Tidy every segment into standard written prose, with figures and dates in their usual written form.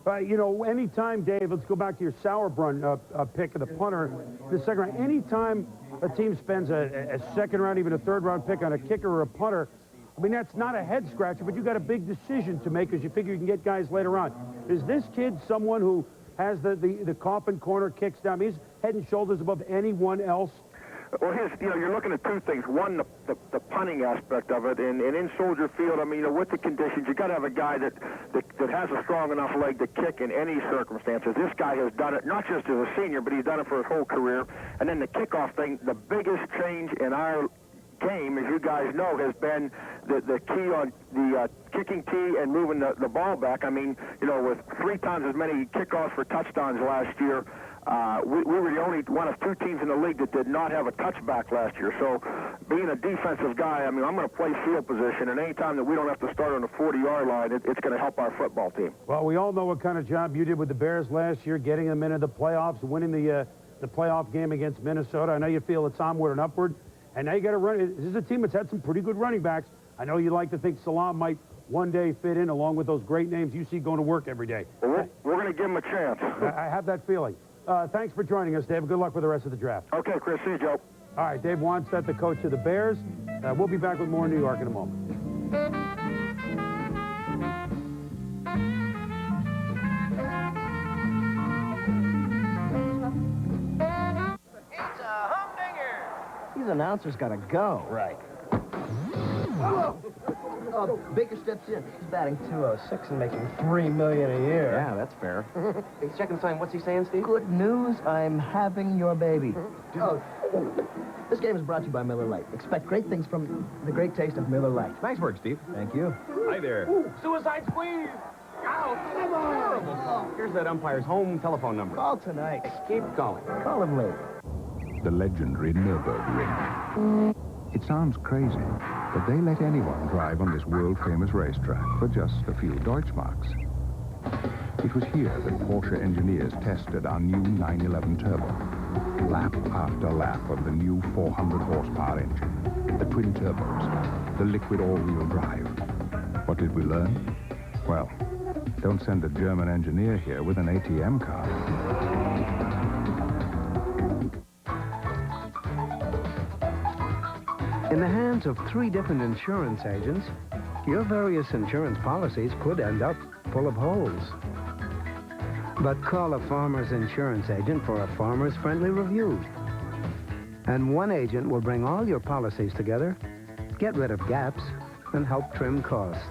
You know, anytime, Dave, let's go back to your Sauerbrunn pick of the punter, the second round. Anytime a team spends a second round, even a third round pick on a kicker or a punter, I mean, that's not a head scratcher, but you got a big decision to make because you figure you can get guys later on. Is this kid someone who has the coffin corner kicks down? I mean, he's head and shoulders above anyone else? Well, you're looking at two things. One, the punting aspect of it, and in Soldier Field, I mean, with the conditions, you got to have a guy that has a strong enough leg to kick in any circumstances. This guy has done it not just as a senior, but he's done it for his whole career. And then the kickoff thing, the biggest change in our game, as you guys know, has been the key on the kicking tee and moving the ball back. I mean, you know, with 3 times as many kickoffs for touchdowns last year, we were the only one of 2 teams in the league that did not have a touchback last year. So being a defensive guy, I mean, I'm going to play field position, and any time that we don't have to start on the 40-yard line, it's going to help our football team. Well, we all know what kind of job you did with the Bears last year, getting them into the playoffs, winning the playoff game against Minnesota. I know you feel it's onward and upward, and now you got to run. This is a team that's had some pretty good running backs. I know you like to think Salam might one day fit in along with those great names you see going to work every day. Well, we're going to give him a chance. I have that feeling. Thanks for joining us, Dave. Good luck with the rest of the draft. Okay, Chris. See you, Joe. All right, Dave Wanstead, the coach of the Bears. We'll be back with more New York in a moment. It's a humdinger. These announcers got to go. Right. Baker steps in. He's batting 206 and making $3 million a year. Yeah, that's fair. He's checking the sign. What's he saying, Steve? Good news, I'm having your baby. This game is brought to you by Miller Lite. Expect great things from the great taste of Miller Lite. Nice work, Steve. Thank you. Hi there. Suicide squeeze. Ow, come on. Terrible call. Here's that umpire's home telephone number. Call tonight. Keep calling. Call him later. The legendary Nürburgring. It sounds crazy, but they let anyone drive on this world-famous racetrack for just a few Deutschmarks. It was here that Porsche engineers tested our new 911 Turbo. Lap after lap of the new 400-horsepower engine, the twin turbos, the liquid all-wheel drive. What did we learn? Well, don't send a German engineer here with an ATM card. In the hands of 3 different insurance agents, your various insurance policies could end up full of holes. But call a farmer's insurance agent for a farmer's friendly review. And one agent will bring all your policies together, get rid of gaps, and help trim costs.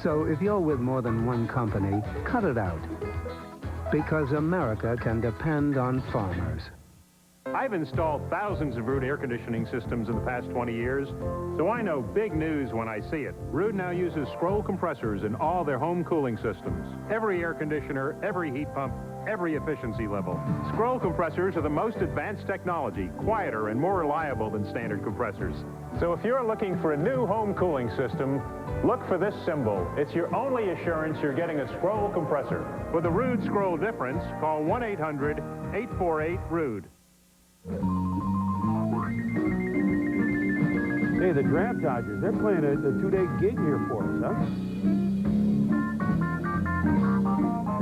So if you're with more than one company, cut it out. Because America can depend on farmers. I've installed thousands of Ruud air conditioning systems in the past 20 years, so I know big news when I see it. Ruud now uses scroll compressors in all their home cooling systems. Every air conditioner, every heat pump, every efficiency level. Scroll compressors are the most advanced technology, quieter and more reliable than standard compressors. So if you're looking for a new home cooling system, look for this symbol. It's your only assurance you're getting a scroll compressor. For the Ruud scroll difference, call 1-800-848-RUUD. Hey, the Draft Dodgers, they're playing a 2-day gig here for us, huh?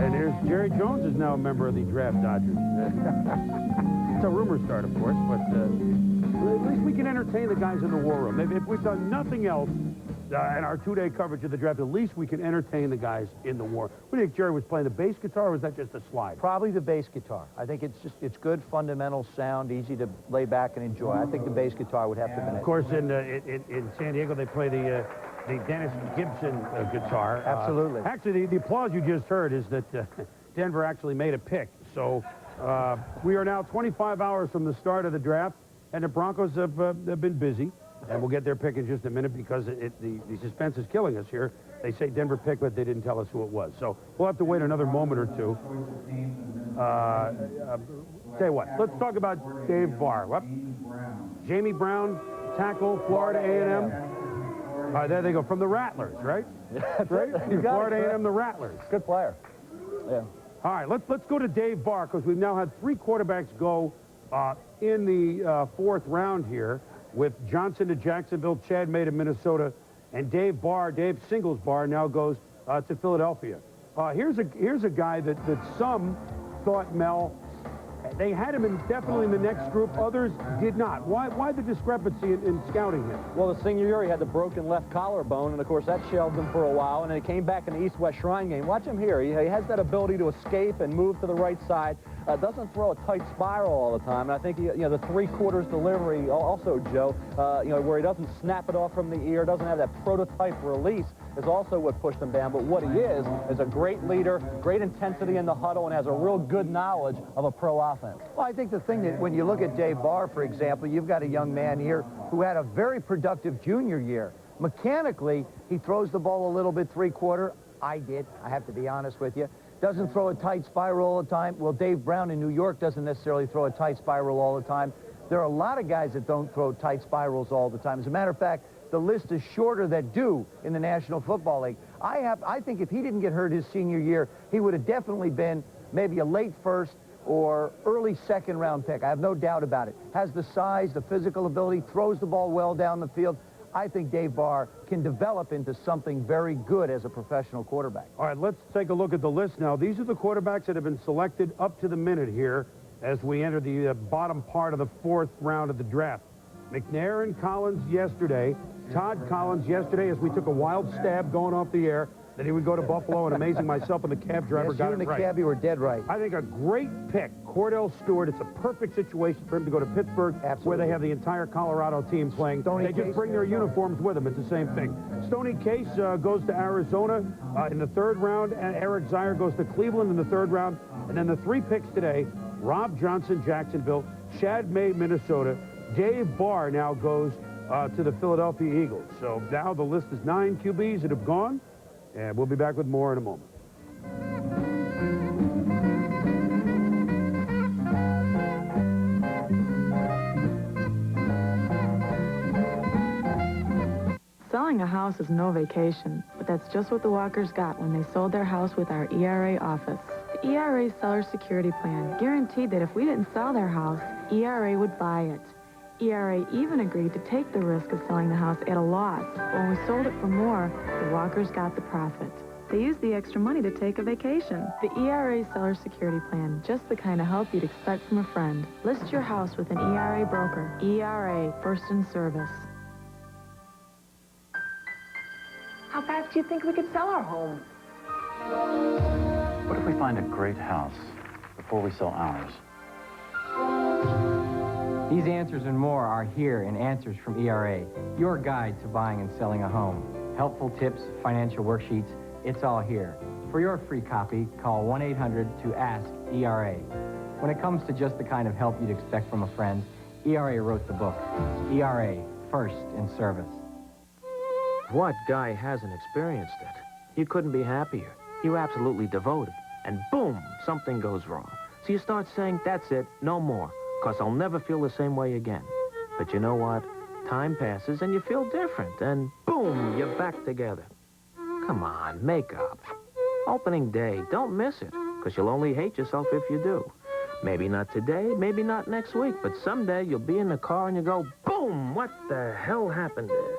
And there's Jerry Jones is now a member of the Draft Dodgers. It's a rumor start, of course, but at least we can entertain the guys in the war room. If we've done nothing else in our 2-day coverage of the draft, at least we can entertain the guys in the war. What do you think, Jerry was playing the bass guitar, or was that just a slide? Probably the bass guitar. I think it's good fundamental sound, easy to lay back and enjoy. I think the bass guitar would have to be it. Of course, in San Diego, they play the Dennis Gibson guitar. Absolutely. Actually, the applause you just heard is that Denver actually made a pick. So we are now 25 hours from the start of the draft, and the Broncos have been busy. And we'll get their pick in just a minute because the suspense is killing us here. They say Denver picked, but they didn't tell us who it was. So we'll have to wait another moment or two. Tell you what, let's talk about Dave Barr. What? Jamie Brown, tackle, Florida A&M. There they go, from the Rattlers, right? Right? Florida A&M, the Rattlers. Good player. Yeah. All right, let's go to Dave Barr because we've now had 3 quarterbacks go in the 4th round here, with Johnson to Jacksonville, Chad May to Minnesota, and Dave Singles Barr now goes to Philadelphia. Here's a guy that some thought, Mel, they had him definitely in the next group. Others did not. Why the discrepancy in scouting him? Well, the senior year, he had the broken left collarbone, and, of course, that shelved him for a while, and then he came back in the East-West Shrine game. Watch him here. He has that ability to escape and move to the right side. Doesn't throw a tight spiral all the time, and I think, the three-quarters delivery also, Joe, where he doesn't snap it off from the ear, doesn't have that prototype release, is also what pushed him down. But what he is a great leader, great intensity in the huddle, and has a real good knowledge of a pro offense. Well, I think the thing that when you look at Dave Barr, for example, you've got a young man here who had a very productive junior year. Mechanically, he throws the ball a little bit three-quarter. I have to be honest with you. Doesn't throw a tight spiral all the time. Well, Dave Brown in New York doesn't necessarily throw a tight spiral all the time. There are a lot of guys that don't throw tight spirals all the time. As a matter of fact, the list is shorter that do in the National Football League. I think if he didn't get hurt his senior year, he would have definitely been maybe a late first or early second-round pick. I have no doubt about it. Has the size, the physical ability, throws the ball well down the field. I think Dave Barr can develop into something very good as a professional quarterback. All right, let's take a look at the list now. These are the quarterbacks that have been selected up to the minute here as we enter the bottom part of the fourth round of the draft. McNair and Collins yesterday. Todd Collins yesterday, as we took a wild stab going off the air, that he would go to Buffalo, and amazing myself and the cab driver got it right. You and the cabbie were dead right. I think a great pick, Cordell Stewart. It's a perfect situation for him to go to Pittsburgh, where they have the entire Colorado team playing. They just bring their uniforms with them. It's the same thing. Stoney Case goes to Arizona in the third round, and Eric Zier goes to Cleveland in the third round. And then the three picks today, Rob Johnson, Jacksonville, Shad May, Minnesota. Dave Barr now goes to the Philadelphia Eagles. So now the list is 9 QBs that have gone. And we'll be back with more in a moment. Selling a house is no vacation, but that's just what the Walkers got when they sold their house with our ERA office. The ERA Seller Security Plan guaranteed that if we didn't sell their house, ERA would buy it. ERA even agreed to take the risk of selling the house at a loss. But when we sold it for more, the Walkers got the profit. They used the extra money to take a vacation. The ERA Seller Security Plan, just the kind of help you'd expect from a friend. List your house with an ERA broker. ERA, first in service. How fast do you think we could sell our home? What if we find a great house before we sell ours? These answers and more are here in Answers from ERA, your guide to buying and selling a home. Helpful tips, financial worksheets, it's all here. For your free copy, call 1-800-TO-ASK-ERA. When it comes to just the kind of help you'd expect from a friend, ERA wrote the book. ERA, first in service. What guy hasn't experienced it? You couldn't be happier. You're absolutely devoted. And boom, something goes wrong. So you start saying, that's it, no more. Because I'll never feel the same way again. But you know what? Time passes and you feel different. And boom, you're back together. Come on, make up. Opening day, don't miss it. Because you'll only hate yourself if you do. Maybe not today, maybe not next week. But someday you'll be in the car and you go, boom, what the hell happened there?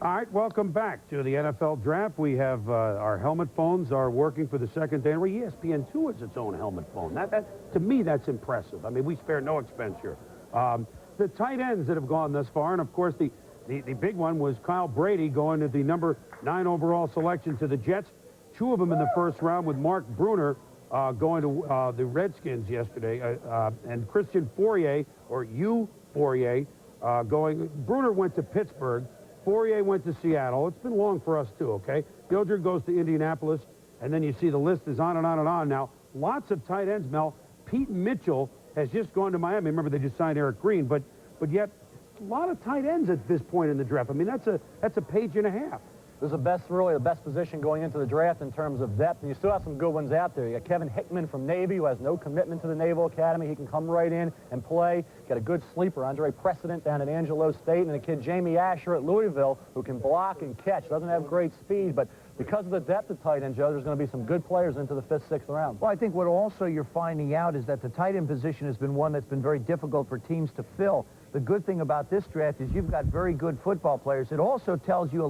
All right, welcome back to the NFL Draft. We have our helmet phones are working for the second day. ESPN2 has its own helmet phone. To me, that's impressive. I mean, we spare no expense here. The tight ends that have gone thus far, and of course, the big one was Kyle Brady going to the number 9 overall selection to the Jets. 2 of them in the first round, with Mark Bruner going to the Redskins yesterday, and Christian Fourier, or Fourier, going. Bruner went to Pittsburgh. Fourier went to Seattle. It's been long for us, too, okay? Gildred goes to Indianapolis, and then you see the list is on and on and on. Now, lots of tight ends, Mel. Pete Mitchell has just gone to Miami. Remember, they just signed Eric Green, but yet a lot of tight ends at this point in the draft. I mean, that's a page and a half. This is really the best position going into the draft in terms of depth, and you still have some good ones out there. You got Kevin Hickman from Navy, who has no commitment to the Naval Academy. He can come right in and play. Got a good sleeper, Andre Precedent down at Angelo State, and a kid, Jamie Asher at Louisville, who can block and catch. Doesn't have great speed, but because of the depth of tight end, Joe, there's going to be some good players into the 5th, 6th round. Well, I think what also you're finding out is that the tight end position has been one that's been very difficult for teams to fill. The good thing about this draft is you've got very good football players. It also tells you a